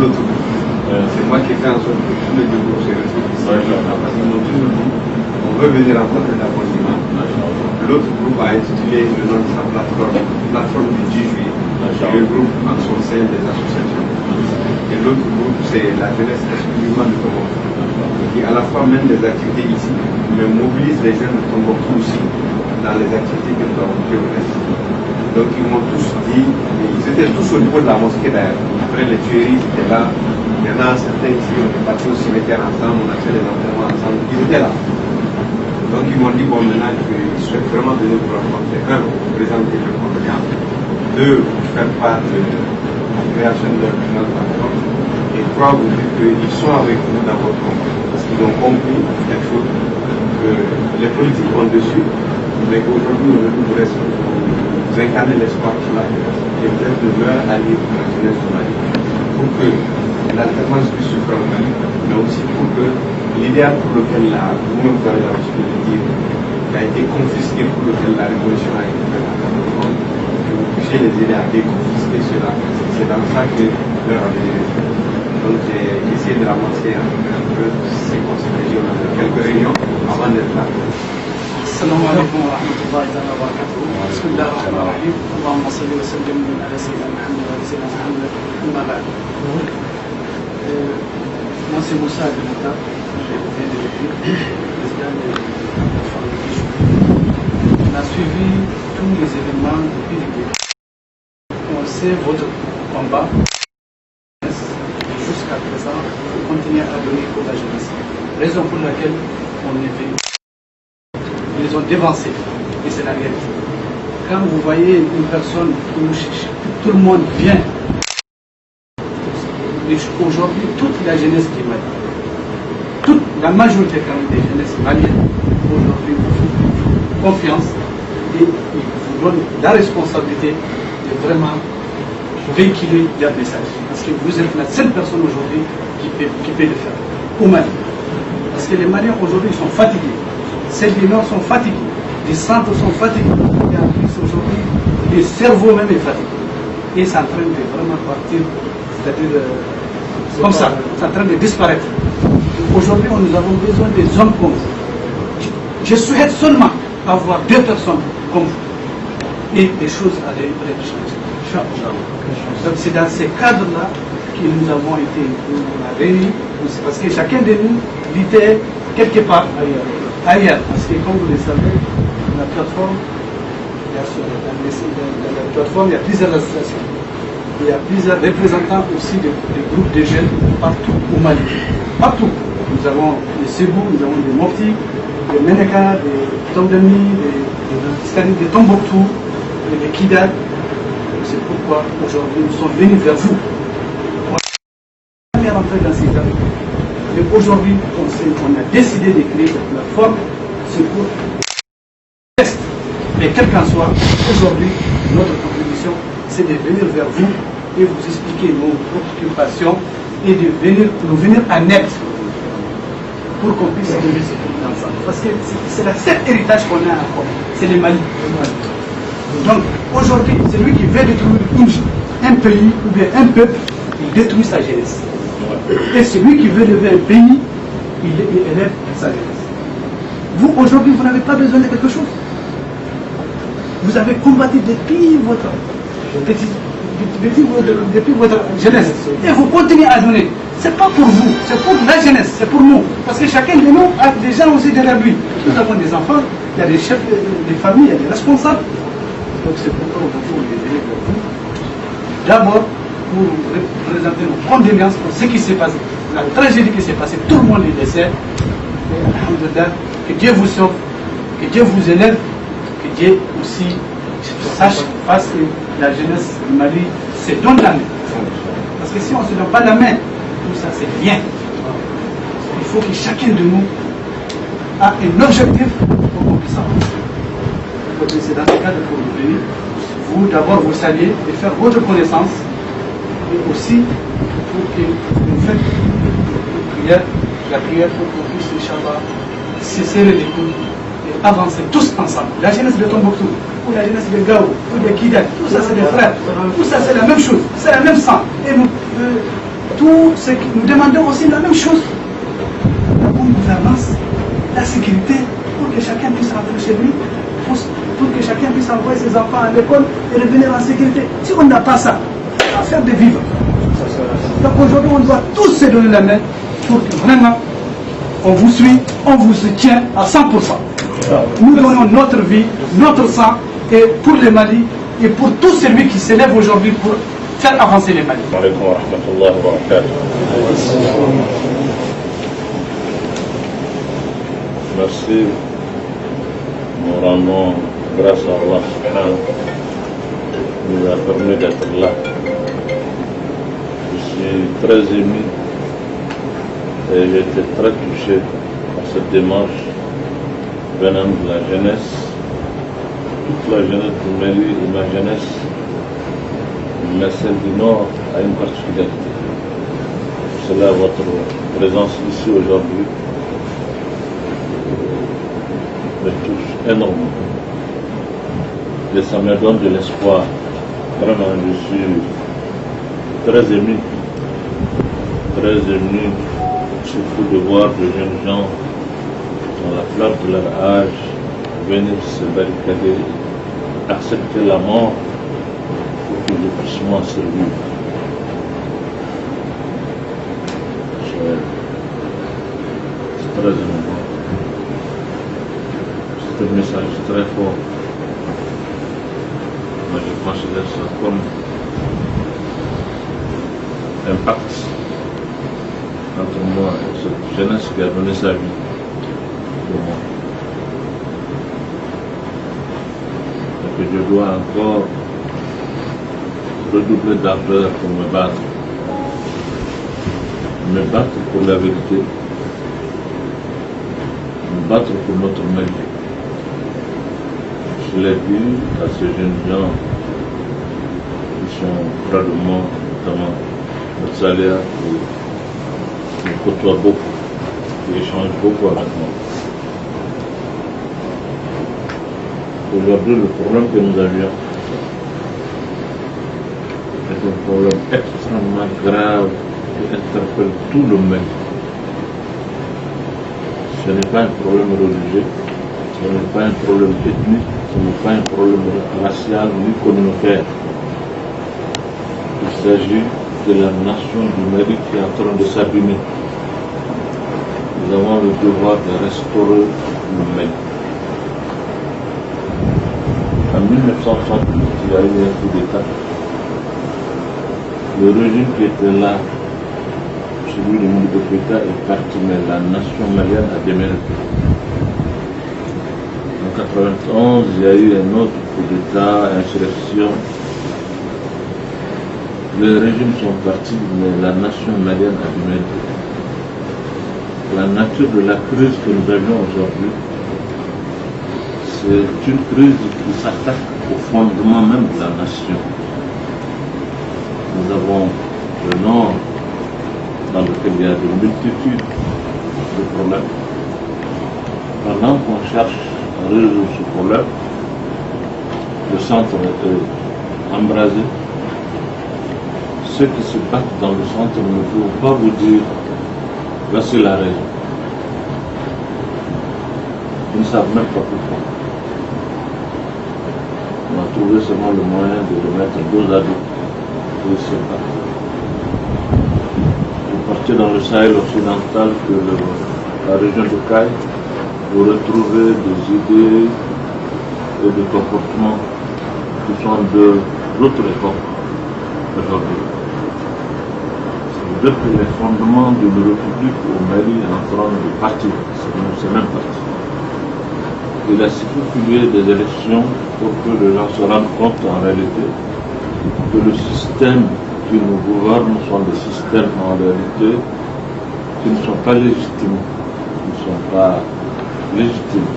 l'autre groupe. C'est moi qui ai fait en sorte que tous les deux groupes se retrouvent ici. Parce qu'ils m'ont toujours dit, on veut venir rencontrer la Consumat. L'autre groupe a intitulé le nom de sa plateforme du 10 juillet. Le groupe en son sein des associations. Et l'autre groupe, c'est la jeunesse exclusivement de Tombouctou, qui à la fois mène des activités ici, mais mobilise les jeunes de Tombouctou aussi dans les activités que nous avons fait au reste. Donc ils m'ont tous dit, ils étaient tous au niveau de la mosquée d'ailleurs. Après les tueries, ils étaient là. Il y en a certains ici, on est partis au cimetière ensemble, on a fait les entraînements ensemble, ils étaient là. Donc ils m'ont dit, bon maintenant, ils souhaitent vraiment venir pour rencontrer, un, présenter le condoléances, deux, faire part de la création de leur plateforme, et trois, vous dire qu'ils sont avec nous dans votre combat. Parce qu'ils ont compris quelque chose, que les politiques ont dessus, mais qu'aujourd'hui, vous restez, vous incarnez l'espoir pour la jeunesse, et vous êtes le meilleur allié pour la jeunesse du Mali, pour que l'alternance puisse se faire au Mali, mais aussi pour que l'idéal pour lequel vous-même vous avez l'habitude de dire, qui a été confisqué, pour lequel la révolution a été faite à Cameroun, que vous puissiez les aider à déconfisquer cela. C'est dans ça que leur avenir est fait. Donc j'ai essayé de ramasser un peu ces conseils, on a fait quelques réunions avant d'être là. السلام عليكم ورحمة الله تعالى وبركاته. بسم الله الرحمن الرحيم. اللهم صل وسلم على سيدنا محمد وعلى سيدنا محمد. أما بعد. Moi c'est Moussa Abdelata, j'ai été président de On a suivi tous les événements depuis le début. On sait votre combat. Jusqu'à présent, vous continuez à donner pour la jeunesse. Raison pour laquelle on est venu. Ils les ont dévancés, et c'est la réalité. Quand vous voyez une personne où tout le monde vient, aujourd'hui, toute la jeunesse qui est malienne, la majorité quand même des jeunesses maliennes, aujourd'hui, vous font confiance et ils vous donnent la responsabilité de vraiment véhiculer leur message. Parce que vous êtes la seule personne aujourd'hui qui peut le faire, au Mali. Parce que les Maliens aujourd'hui sont fatigués. Celles du Nord sont fatigués, les centres sont fatigués, et en plus aujourd'hui, le cerveau même est fatigué. Et c'est en train de vraiment partir, c'est-à-dire comme ça, c'est en train de disparaître. Aujourd'hui, nous avons besoin des hommes comme vous. Je souhaite seulement avoir deux personnes comme vous, et des choses à changer. Donc c'est dans ces cadres-là que nous avons été réunis, parce que chacun de nous vivait quelque part ailleurs, parce que comme vous le savez, la plateforme, dans la plateforme, il y a plusieurs associations. Il y a plusieurs représentants aussi des groupes de jeunes partout au Mali. Partout. Nous avons des Sebou, nous avons des Mopti, des Meneka, des Tondemi, des Tombouctou, des Kidal. C'est pourquoi aujourd'hui nous sommes venus vers vous. On n'est pas rentré dans ces cas. Mais aujourd'hui, on a décidé de créer cette plateforme, c'est pour test. Mais quel qu'en soit, aujourd'hui, notre contribution, c'est de venir vers vous et vous expliquer nos préoccupations et de nous venir en aide pour qu'on puisse arriver ensemble. Parce que c'est le seul héritage qu'on a encore, c'est le Mali. Donc aujourd'hui, celui qui veut détruire un pays ou bien un peuple, il détruit sa jeunesse. Et celui qui veut lever un pays, il élève sa jeunesse. Vous, aujourd'hui, vous n'avez pas besoin de quelque chose. Vous avez combattu depuis votre jeunesse. Et vous continuez à donner. Ce n'est pas pour vous, c'est pour la jeunesse, c'est pour nous. Parce que chacun de nous a des gens aussi derrière lui. Nous avons des enfants, il y a des chefs de famille, il y a des responsables. Donc c'est pourquoi on va les aider pour vous. D'abord, pour présenter nos condoléances pour ce qui s'est passé, la tragédie qui s'est passée, tout le monde est décès. Que Dieu vous sauve, que Dieu vous élève, que Dieu aussi sache, fasse que la jeunesse du Mali se donne la main. Parce que si on ne se donne pas la main, tout ça c'est rien. Il faut que chacun de nous a un objectif pour qu'on puisse avancer. C'est dans ce cadre que vous venez, vous d'abord vous saluer et faire votre connaissance. Et aussi pour que vous faites la prière pour qu'on puisse, Inch'Allah, cesser les coups et avancer tous ensemble. La jeunesse de Tombouctou, ou la jeunesse de Gao, ou de Kidal, tout ça c'est des frères, tout ça c'est la même chose, c'est la même sang. Et tout ce que nous demandons aussi la même chose. La bonne gouvernance, la sécurité, pour que chacun puisse rentrer chez lui, pour que chacun puisse envoyer ses enfants à l'école et revenir en sécurité. Si on n'a pas ça, ça va faire de vivre. Donc aujourd'hui, on doit tous se donner la main pour que vraiment on vous suit, on vous soutient à 100%. Nous donnons notre vie, notre sang, et pour le Mali, et pour tous celui qui s'élève aujourd'hui pour faire avancer le Mali. Merci. Nous rendons grâce à Allah qui nous a permis d'être là. Je suis très ému et j'ai été très touché par cette démarche venant de la jeunesse, toute la jeunesse du Mali et ma jeunesse, mais celle du Nord a une particularité. Pour cela, votre présence ici aujourd'hui me touche énormément. Et ça me donne de l'espoir. Vraiment, je suis très ému, surtout de voir de jeunes gens dans la fleur de leur âge venir se barricader, accepter la mort pour que je puisse m'en servir. C'est très émouvant. C'est un message très fort. Moi, je considère ça comme un pacte entre moi et cette jeunesse qui a donné sa vie pour moi. Et que je dois encore redoubler d'ardeur pour me battre. Me battre pour la vérité. Me battre pour notre Mali. Je l'ai vu à ces jeunes gens qui sont près de moi, notamment le salaire, qui me côtoient beaucoup, qui échangent beaucoup avec moi. Aujourd'hui, le problème que nous avions est un problème extrêmement grave qui interpelle tout le Mali. Ce n'est pas un problème religieux, ce n'est pas un problème ethnique, ce n'est pas un problème racial ni communautaire. Il s'agit de la nation du Mali qui est en train de s'abîmer. Nous avons le devoir de restaurer le Mali. En 1968, il y a eu un coup d'État. Le régime qui était là, celui de Moulibo Keïta, est parti, mais la nation malienne a démérité. En 1991, il y a eu un autre coup d'État, insurrection. Les régimes sont partis, mais la nation malienne a démérité. La nature de la crise que nous avions aujourd'hui, c'est une crise qui s'attaque au fondement même de la nation. Nous avons le Nord, dans lequel il y a de multitudes de problèmes. Pendant qu'on cherche à résoudre ce problème, le centre est embrasé. Ceux qui se battent dans le centre ne peuvent pas vous dire voici la raison. Ils ne savent même pas pourquoi. On a trouvé seulement le moyen de le mettre dos à dos. Et se battre. Vous partez dans le Sahel occidental, que la région de Caille, vous retrouvez des idées et des comportements qui sont de d'autres époques aujourd'hui. Depuis les fondements de la République au Mali est en train de partir, c'est même parti. Il a suffi qu'il y ait des élections pour que les gens se rendent compte en réalité que le système qui nous gouverne sont des systèmes en réalité qui ne sont pas légitimes, qui ne sont pas légitimes.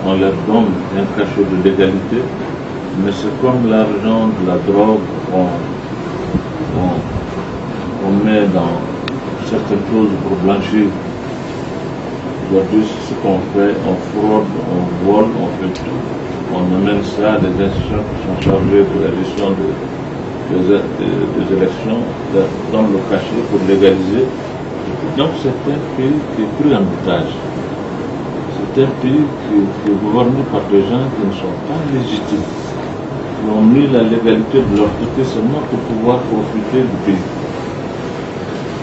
On leur donne un cachet de légalité, mais c'est comme l'argent de la drogue, on met dans certaines choses pour blanchir. Aujourd'hui, c'est ce qu'on fait, on fraude, on vole, on fait tout. On amène ça à des institutions qui sont chargées de la gestion des élections dans le cachet pour légaliser. Donc c'est un pays qui est pris en otage. C'est un pays qui est gouverné par des gens qui ne sont pas légitimes, qui ont mis la légalité de leur côté seulement pour pouvoir profiter du pays.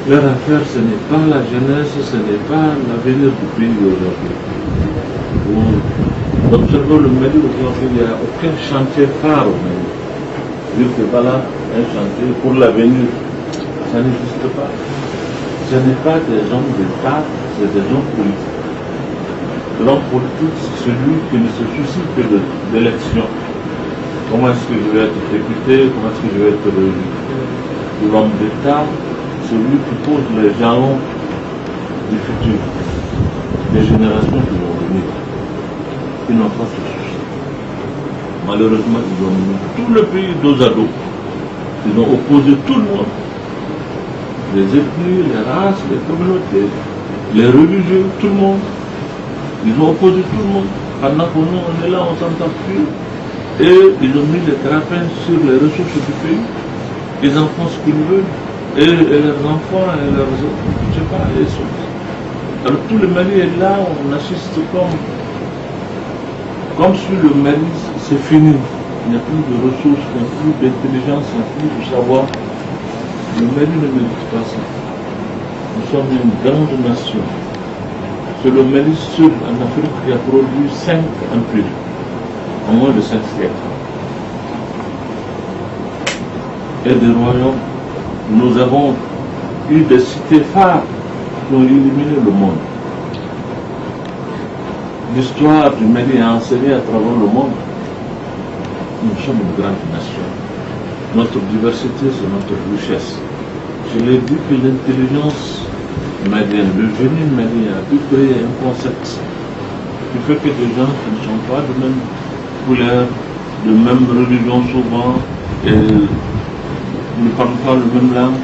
Leur affaire, ce n'est pas la jeunesse, ce n'est pas l'avenir du pays aujourd'hui. Vous observez le Mali aujourd'hui, il n'y a aucun chantier phare au Mali. Dire que voilà un chantier pour l'avenir, ça n'existe pas. Ce n'est pas des hommes d'État, c'est des hommes politiques. L'homme politique, c'est celui qui ne se soucie que de l'élection. Comment est-ce que je vais être député, comment est-ce que je vais être élu. L'homme d'État, celui qui pose les jalons du futur, des générations qui vont venir. Ils n'ont pas ce souci. Malheureusement, ils ont mis tout le pays dos à dos. Ils ont opposé tout le monde. Les ethnies, les races, les communautés, les religieux, tout le monde. Ils ont opposé tout le monde. Pendant que nous, on est là, on ne s'entend plus. Et ils ont mis les crapins sur les ressources du pays. Ils en font ce qu'ils veulent. Et leurs enfants, et leurs autres, je ne sais pas, les choses. Alors tout le Mali est là, on assiste comme si le Mali, c'est fini. Il n'y a plus de ressources, il n'y a plus d'intelligence, il n'y a plus de savoir. Le Mali ne mérite pas ça. Nous sommes une grande nation. C'est le Mali seul en Afrique qui a produit 5 empires en moins de 5 siècles. Et des royaumes. Nous avons eu des cités phares qui ont illuminé le monde. L'histoire du Mali a enseigné à travers le monde. Nous sommes une grande nation. Notre diversité, c'est notre richesse. Je l'ai dit que l'intelligence malienne, le génie malien a pu créer un concept qui fait que des gens qui ne sont pas de même couleur, de même religion souvent, et ne parlent pas la même langue,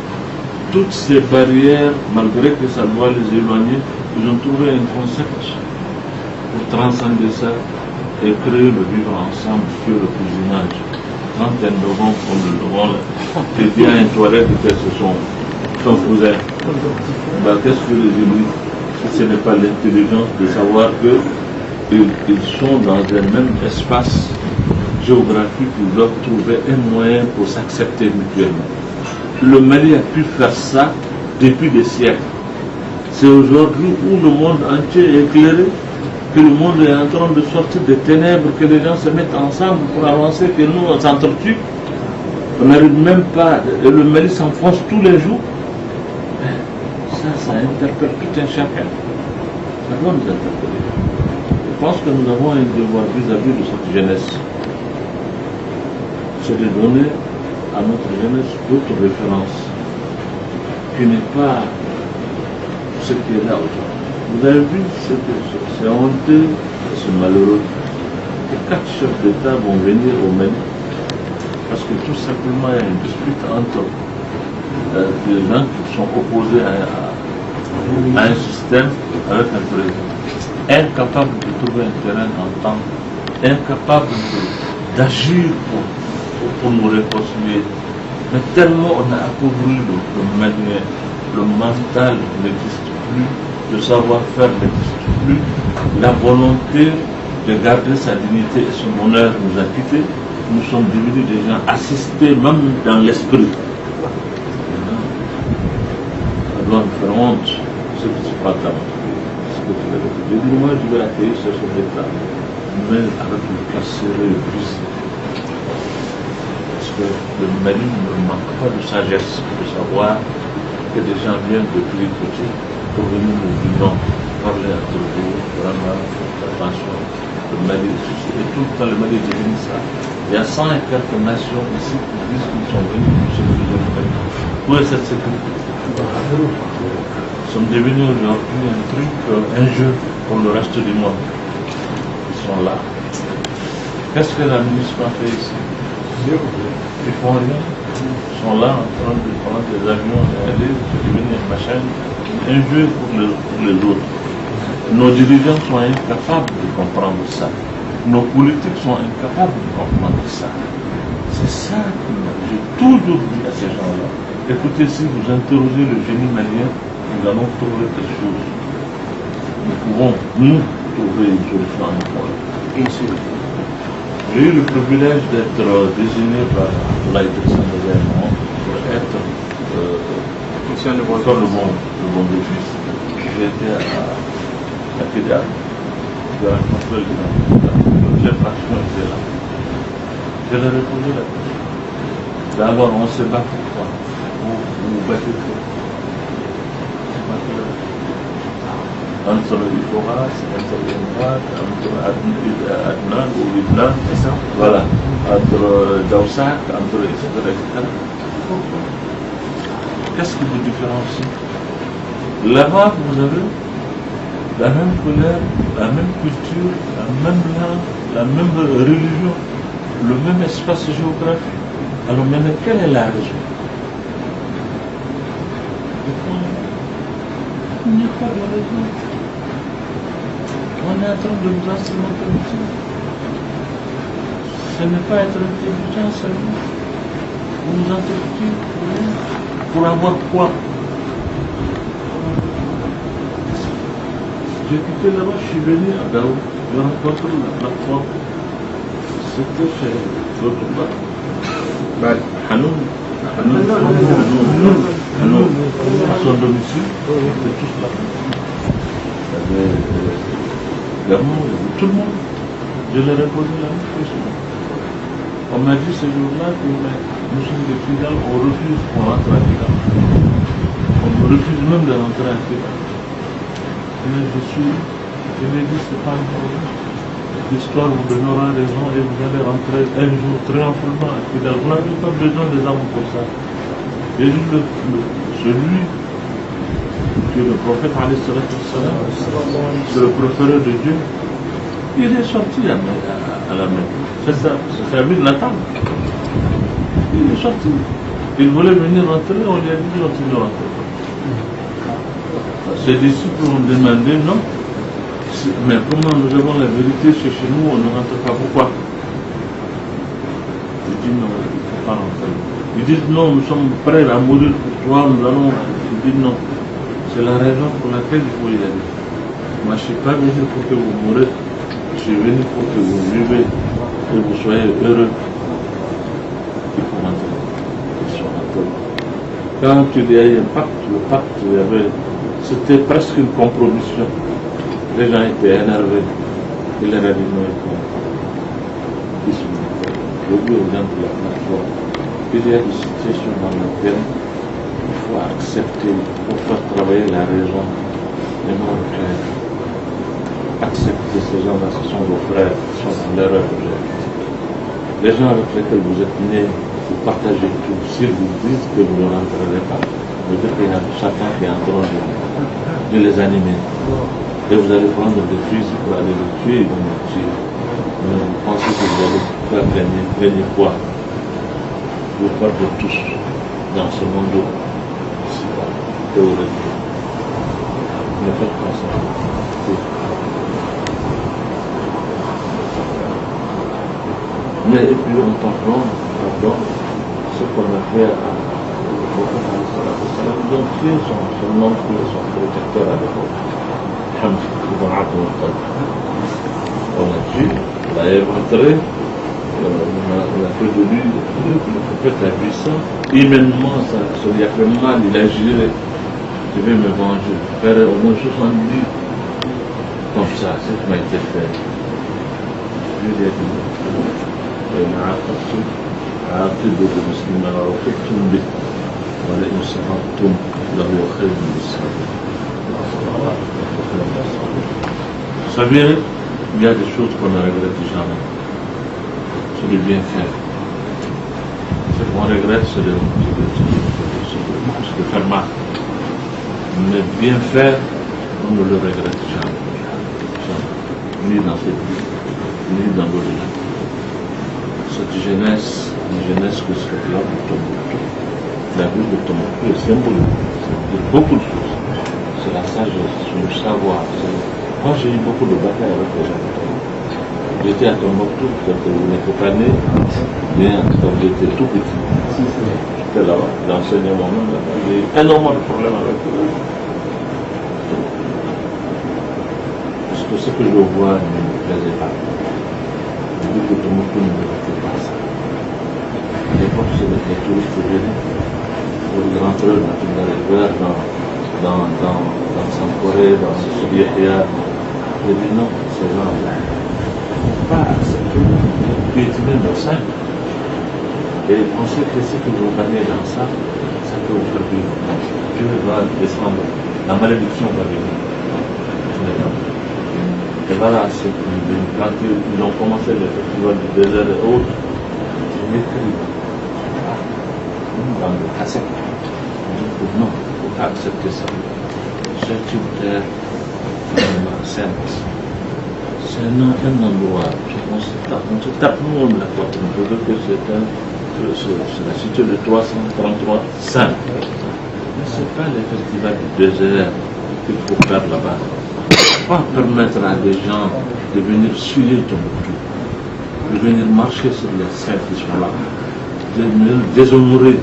toutes ces barrières, malgré que ça doit les éloigner, ils ont trouvé un concept pour transcender ça et créer le vivre ensemble sur le cousinage. 31 novembre, on le demande, il y a un Touareg qui fait son cousin. Ben, qu'est-ce que les Inuits, si ce n'est pas l'intelligence de savoir qu'ils sont dans un même espace géographique, ils doivent trouver un moyen pour s'accepter mutuellement. Le Mali a pu faire ça depuis des siècles. C'est aujourd'hui où le monde entier est éclairé, que le monde est en train de sortir des ténèbres, que les gens se mettent ensemble pour avancer, que nous on s'entretue. On n'arrive même pas, et le Mali s'enfonce tous les jours. Ça interpelle tout un chacun. Ça doit nous interpeller. Je pense que nous avons un devoir vis-à-vis de cette jeunesse. C'est de donner à notre jeunesse d'autres références, qui n'est pas ce qui est là aujourd'hui. Vous avez vu, c'est honteux, c'est malheureux. Les 4 chefs d'État vont venir au Mali parce que tout simplement il y a une dispute entre les gens qui sont opposés à un système avec un président. Incapables de trouver un terrain d'entente, incapables d'agir pour nous réconcilier. Mais tellement on a appauvri le Malien, le mental n'existe plus, le savoir-faire n'existe plus, la volonté de garder sa dignité et son honneur nous a quittés. Nous sommes devenus des gens assistés même dans l'esprit. Ça doit nous faire honte ce qui se passe dans notre pays. Je dis, moi je vais accueillir ce chef d'État, mais avec le cœur serré et brisé. Parce que le Mali ne manque pas de sagesse, de savoir que des gens viennent de tous les côtés pour venir nous dire parler entre vous, vraiment, attention, le Mali, et tout le temps le Mali est devenu ça. Il y a 100 et quelques nations ici qui disent qu'ils sont venus pour se sécuriser le Mali. Où est cette sécurité? Nous sommes devenus aujourd'hui un truc, un jeu pour le reste du monde. Ils sont là. Qu'est-ce que l'administration fait ici? Ils font rien. Ils sont là en train de prendre des avions et aller, c'est devenu un jeu pour les autres. Nos dirigeants sont incapables de comprendre ça. Nos politiques sont incapables de comprendre ça. C'est ça qui j'ai tout toujours dit à ces gens-là, écoutez, si vous interrogez le génie malien, nous allons trouver quelque chose. Nous pouvons, nous, trouver une solution à nos problèmes. J'ai eu le privilège d'être désigné par l'Aïdrissa pour être comme le bon fils. J'étais à Kidal, je rencontré le toute l'infraction était là. Je leur ai posé la question. Alors on se bat pour quoi? Vous battez quoi? Entre l'Iforas, entre l'Irak, entre Adnan ou Ibnan, voilà, entre Daoussak, entre etc. Qu'est-ce qui vous différencie? Là-bas, vous avez la même couleur, la même culture, la même langue, la même religion, le même espace géographique. Alors maintenant, quelle est la raison? Il n'y a pas de raison. On est en train de nous instrumentaliser. Ce n'est pas être intelligent seulement. Vous nous intelligez pour avoir quoi? J'ai quitté là-bas, je suis venu à Gao, j'ai rencontré la plateforme. C'était chez l'autre bas. Hanoun, à son domicile, c'était tous là. Il y avait Gamou, tout le monde. Je leur ai posé la même question. On m'a dit ce jour-là que nous sommes des Kidal, on refuse qu'on rentre à Kidal. On refuse même de rentrer à Kidal. Je l'ai dit, c'est pas un problème. L'histoire vous donnera raison et vous allez rentrer un jour triomphalement à Kidal. Vous n'avez pas besoin des armes pour ça. Et juste celui que le prophète c'est le préféré de Dieu, il est sorti à la main. C'est ça, c'est la vie de la table. Il est sorti. Il voulait venir rentrer, on lui a dit non, tu ne rentres pas. Ses disciples ont demandé non. Mais comment nous avons la vérité chez nous, on ne rentre pas. Pourquoi? Il dit non, il ne faut pas rentrer. Ils disent non, nous sommes prêts à mourir pour toi, nous allons. Il dit non. C'est la raison pour laquelle il faut y aller. Moi, je ne suis pas venu pour que vous mourrez. Je suis venu pour que vous vivez et vous soyez heureux. Il faut rentrer. Ils sont rentrés. Quand il y a eu un pacte, le pacte, c'était presque une compromission. Les gens étaient énervés. Il leur a dit non, ils sont rentrés. Je vous exemple la plateforme. Il y a des situations dans lesquelles il faut accepter, pour faire travailler la raison, les mots clairs. Accepter ces gens-là, ce sont vos frères, qui sont dans l'erreur aujourd'hui. Les gens avec lesquels vous êtes nés, vous partagez tout. S'ils vous disent que vous ne rentrerez pas, vous dites qu'il y a chacun qui est en train de les animer. Et vous allez prendre des fusils pour aller les tuer, ils vont les tuer. Mais vous pensez que vous allez faire gagner quoi? Vous parlez de tous dans ce monde théorique. Ne faites pas ça. Mais et puis on pardonne ce qu'on a fait à ils ont tué son oncle et son protecteur à l'époque. Hamd ibn Abd al-Muttalib. On l'a tué, on l'a éventré. On a fait de lui, le prophète a vu ça, humainement, ça lui a fait mal, il a juré, je vais me venger, faire au moins 70 comme ça, c'est ce qui m'a été fait. Je lui ai dit, il a عاقبة المسلمين لو خفتم به ولئن صبرتم لهو خير للصابرين. Vous savez, il y a des choses qu'on ne regrette jamais. C'est le bien faire. Ce qu'on regrette, c'est de faire mal. Mais bien faire, on ne le regrette jamais. Ni dans cette vie, ni dans l'au-delà. Cette jeunesse, une jeunesse que c'est là de Tombouctou. La vie de Tombouctou est symbolique. C'est beaucoup de choses. C'est la sagesse, c'est le savoir. Moi, j'ai eu beaucoup de batailles avec les gens de Tombouctou. J'étais à Tombouctou, vous n'étiez pas né, mais quand j'étais tout petit. J'étais là-bas, j'enseignais moi-même là-bas. J'ai eu énormément de problèmes avec eux. Parce que ce que je vois ne me plaisait pas. Je dis que Tombouctou ne méritait pas ça. À l'époque, c'était des touristes venus. Ils rentraient dans la rivière, dans Sankoré, dans Sidi-Yahya. J'ai dit non, ces gens-là ne vont pas accepter de piétiner nos saints. Et penser que ce que vous gagnez dans ça, ça peut vous faire vivre. Dieu va descendre, la malédiction va venir. Et voilà, quand ils ont commencé le festival du désert et autres, j'ai écrit dans le cassette. Je dis non, il ne faut pas accepter ça. C'est une terre sainte. C'est un endroit. On se tape nous la poitrine. Je veux que c'est la cité de 333 saints. Mais ce n'est pas le festival du désert qu'il faut faire là-bas. Il ne faut pas permettre à des gens de venir suivre Tombouctou, de venir marcher sur les saints qui sont là, de venir déshonorer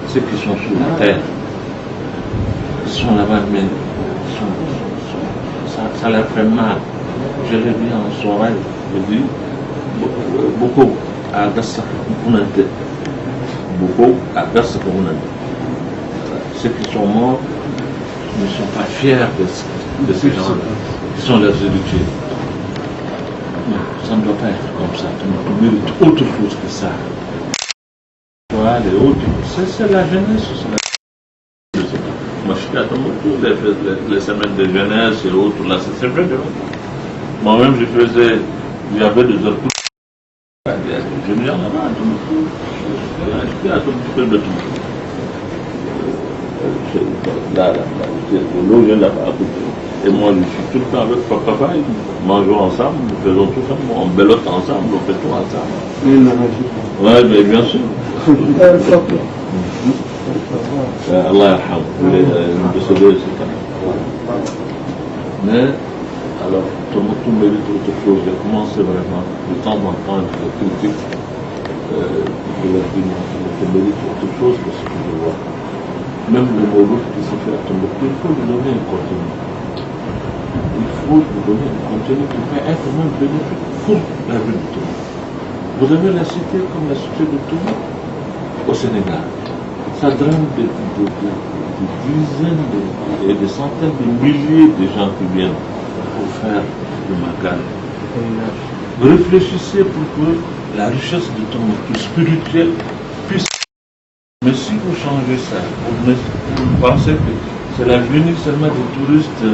ceux qui sont sous la terre. Ils sont là-bas, mais ça leur fait mal. Je l'ai dit en soirée, je dis, beaucoup à Gassa Kounante. Beaucoup à Gassa Kounante. Ceux qui sont morts ne sont pas fiers de ces gens-là, qui sont leurs héritiers. Non, ça ne doit pas être comme ça. On mérite autre chose que ça. C'est la jeunesse, moi je suis à Tombouctou, les semaines de jeunesse et autres, là, c'est vrai. Moi-même, je faisais, il y avait des heures pour je me dis, là-bas, à Tombouctou, j'étais à Tombouctou de Tombouctou. Là, l'eau vient là-bas à côté. Et moi, je suis tout le temps avec papa, ils mangeons ensemble, nous faisons tout ça, on belote ensemble, on fait tout ensemble. Oui, mais bien sûr. Allah yarham, le décédé, c'est quand même. Mais, alors, Tombouctou mérite autre chose. J'ai commencé vraiment, de temps en temps, je critique de leur vie, je mérite autre chose que ce que je vois. Même le mot qui s'est fait à Tombouctou, il faut lui donner un contenu. Il faut lui donner un contenu qui peut être même bénéfique pour la ville de Tombouctou. Vous avez la cité comme la cité de Tombouctou au Sénégal. Ça draine des dizaines et des centaines de milliers de gens qui viennent pour faire le Magal. Réfléchissez pour que la richesse de Tombouctou spirituelle puisse. Mais si vous changez ça, vous pensez que c'est la venue seulement des touristes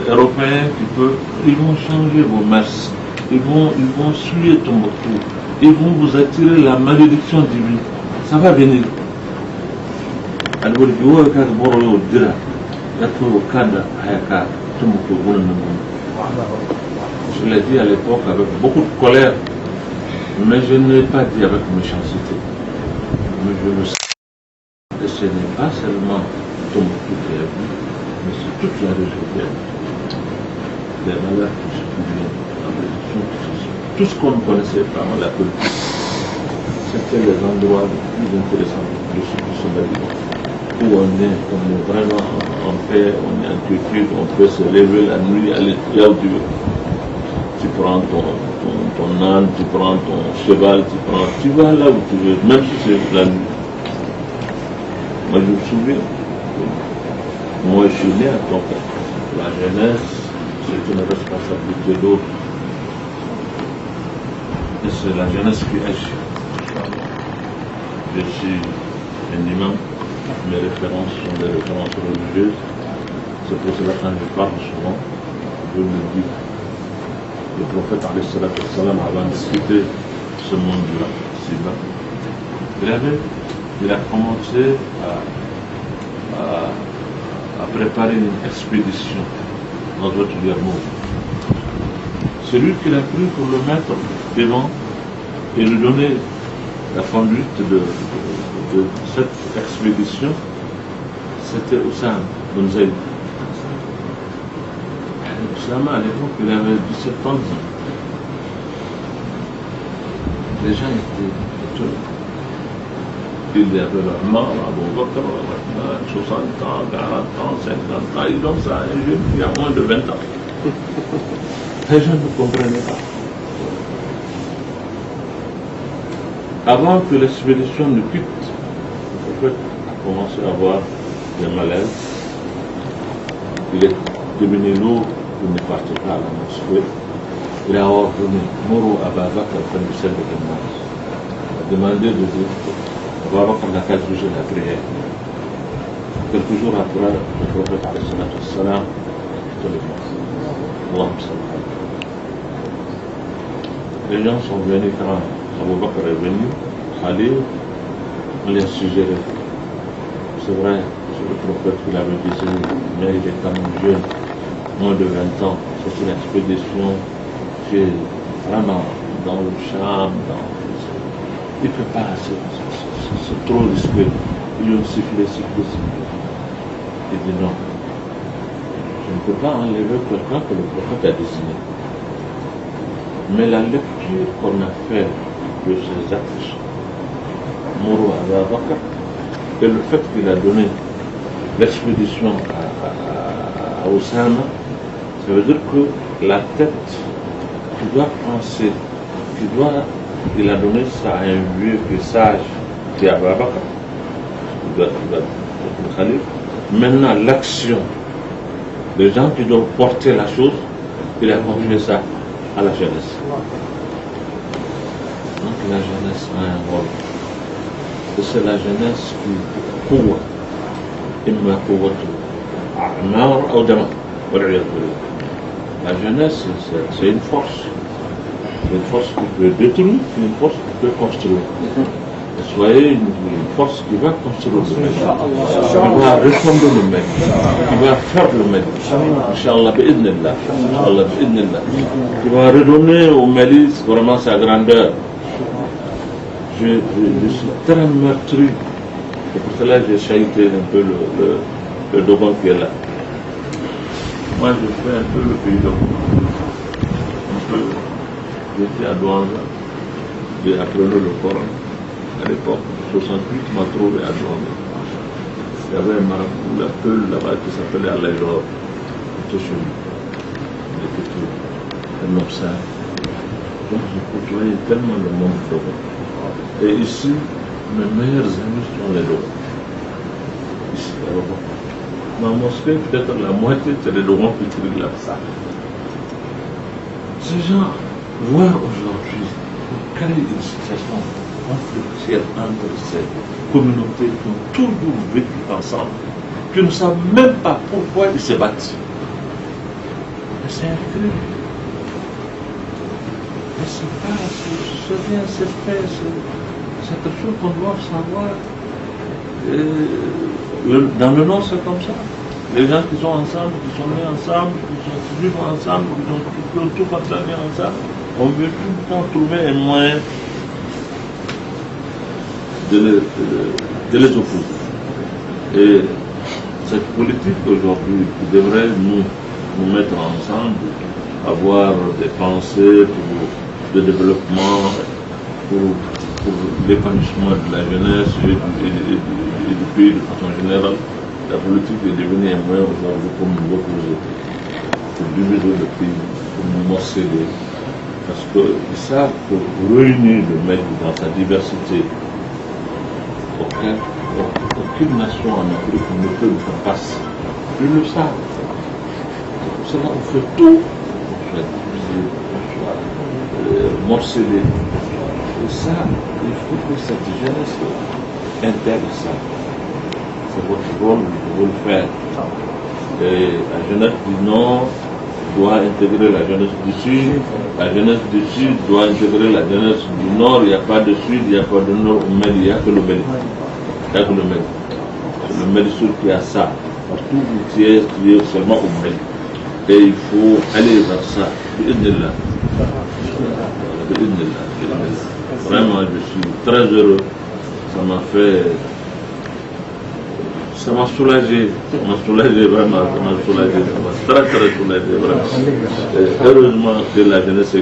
européens qui peuvent, ils vont changer vos mœurs, ils vont suivre Tombouctou, ils vont vous attirer la malédiction divine. Ça va venir. Alors, je l'ai dit à l'époque avec beaucoup de colère, mais je ne l'ai pas dit avec méchanceté. Mais je le sais. Et ce n'est pas seulement Tombouctou qui a vu, mais c'est toute la région qui a vu. Les malades qui se souviennent, la malédiction qui se souvient. Tout ce qu'on ne connaissait pas dans la politique, c'était les endroits les plus intéressants de ce qui se passe. Où on est vraiment en paix, on est en quiétude, on peut se lever la nuit, aller là où tu veux. Tu prends ton âne, tu prends ton cheval, tu vas là où tu veux, même si c'est la nuit. Moi je me souviens, moi je suis né à Tonka. La jeunesse, c'est une responsabilité d'autre. Et c'est la jeunesse qui agit. Je suis un imam, mes références sont des références religieuses. C'est pour cela que quand je parle souvent, je me dis, le prophète avant de quitter ce monde-là, il a commencé à préparer une expédition dans votre monde. C'est lui qui l'a pris pour le mettre devant et lui donner la conduite de cette expédition. C'était Oussama Ben Zaïd. Oussama, à l'époque, il avait 17 ans. Les gens étaient étonnés. Il y avait leur mort, Abou Bakr, 60 ans, 40 ans, 50 ans. Ils ont ça, un jeune qui a moins de 20 ans. Les gens ne comprenaient pas. Avant que l'expédition ne quitte, le prophète a commencé à avoir des malaises. Il est devenu lourd, il ne partait pas à la mosquée. Il a ordonné Mourou Abou Bakr de celle de Nas. Il a demandé de dire Abou Bakr n'a qu'à juger la prière. Quelques jours après, le prophète a salam de Allah. Les gens sont venus quand Abou Bakr est venu, Khalid, on les a suggéré. C'est vrai, c'est le prophète qui l'avait désigné, mais il est quand même jeune, moins de 20 ans. C'est une expédition qui est vraiment dans le charme, il ne peut pas, c'est trop risqué. Ils ont sifflé. Il dit non, je ne peux pas enlever quelqu'un que le prophète a désigné. Mais la lecture qu'on a faite de ces actes, Mourou Abou Bakr, et le fait qu'il a donné l'expédition à Oussama, ça veut dire que la tête qui doit penser, il a donné ça à un vieux qui est sage, qui est Abou Bakr, il doit être le calife. Maintenant, l'action, les gens qui doivent porter la chose, il a confié ça à la jeunesse. Donc la jeunesse a un rôle. Et c'est la jeunesse qui court. La jeunesse, c'est une force. C'est une force qui peut détruire, une force qui peut construire. Et soyez une force qui va construire le Mali, qui va refonder le Mali, qui va faire le Mali, Inch'Allah, bi'idnillah, qui va redonner au Mali vraiment sa grandeur. Je suis très meurtri, et pour cela j'ai chahuté un peu le Dogon qui est là. Moi je fais un peu le pays Dogon. J'étais à Douanga, j'ai appris le Coran. À l'époque, 68, m'a trouvé à Douanga. Il y avait un marabout, la Peul là-bas qui s'appelait Alayjor. Il était chez lui. Il était tout. Un observe. Donc j'ai côtoyé tellement le monde Dogon. Et ici, mes meilleurs amis sont les Dogons. Ici, à Dogon. Ma mosquée, peut-être la moitié, c'est les Dogons qui trient là. Ces gens voient aujourd'hui quelle est une situation conflictuelle entre ces communautés qui ont toujours vécu ensemble, qui ne savent même pas pourquoi ils se battent. Mais c'est un crime. Mais c'est pas, c'est rien, c'est fait, c'est quelque chose qu'on doit savoir. Dans le Nord, c'est comme ça. Les gens qui sont ensemble, qui sont nés ensemble, qui vivent ensemble, qui ont tout partagé ensemble, on veut tout le temps trouver un moyen de les opposer. Et cette politique aujourd'hui qui devrait nous mettre ensemble, avoir des pensées pour le développement, pour l'épanouissement de la jeunesse et du pays de façon générale, la politique est devenue un moyen aujourd'hui pour nous opposer, pour diviser le pays, pour nous morceler. Parce qu'ils savent que réunir le Mali dans sa diversité, aucune nation en Afrique ne peut nous faire face. Ils le savent. C'est pour cela qu'on fait tout pour soit diviser, pour soit morceler. Et ça, il faut que cette jeunesse intègre ça. C'est votre rôle, vous le faire. Et la jeunesse du Nord doit intégrer la jeunesse du Sud, la jeunesse du Sud doit intégrer la jeunesse du Nord. Il n'y a pas de Sud, il n'y a pas de Nord au Mali, il n'y a que le Mali. Il n'y a que le Mali. C'est le Mali Sud qui a ça. Partout où tu es seulement au Mali. Et il faut aller vers ça. Vraiment, je suis très heureux. Ça m'a fait... Ça m'a soulagé, vraiment, ça m'a soulagé, ça m'a très soulagé, vraiment. Et heureusement que la jeunesse